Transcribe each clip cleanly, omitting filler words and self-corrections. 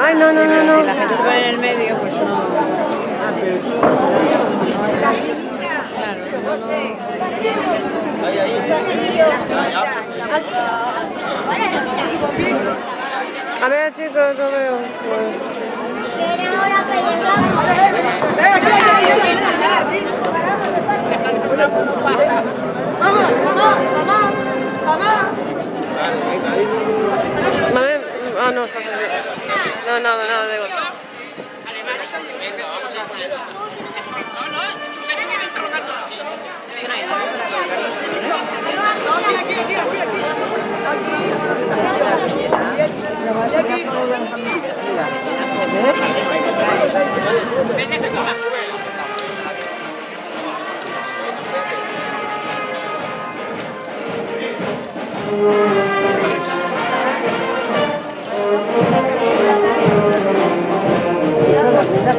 Ay, no, no, no, no. Si la gente se pone en el medio, pues no. A ver, chicos, no veo. Ah, no, estás aquí. No, nada, da igual.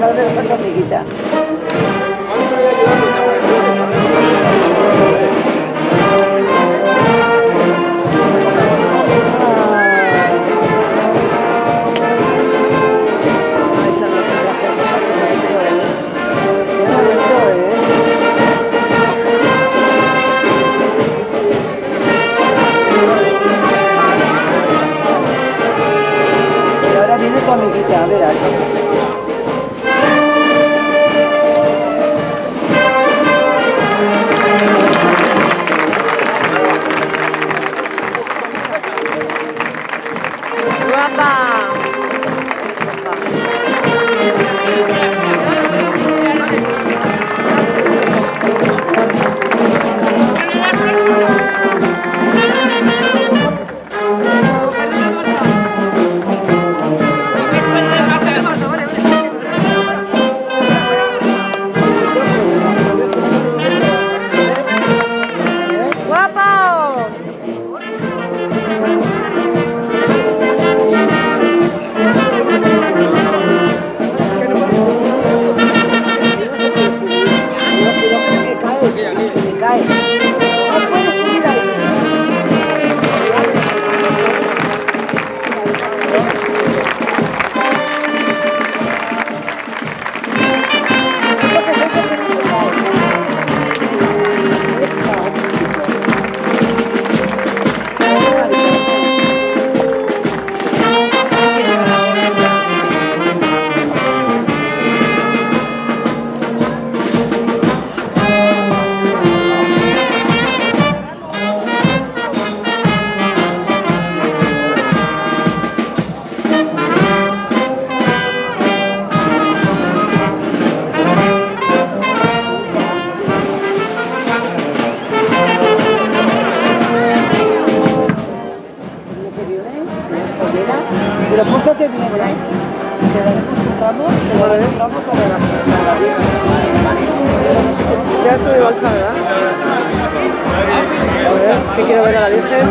Ahora de esa amiguita. Y ahora viene tu amiguita, a ver, aquí. Pero pórtate bien, ¿eh? Te daremos un ramo, para la vieja. Ya estoy de balsa, ¿verdad? A ver, que quiero ver a la Virgen.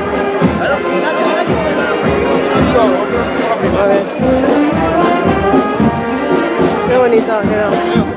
A ver. Qué bonita ha quedado.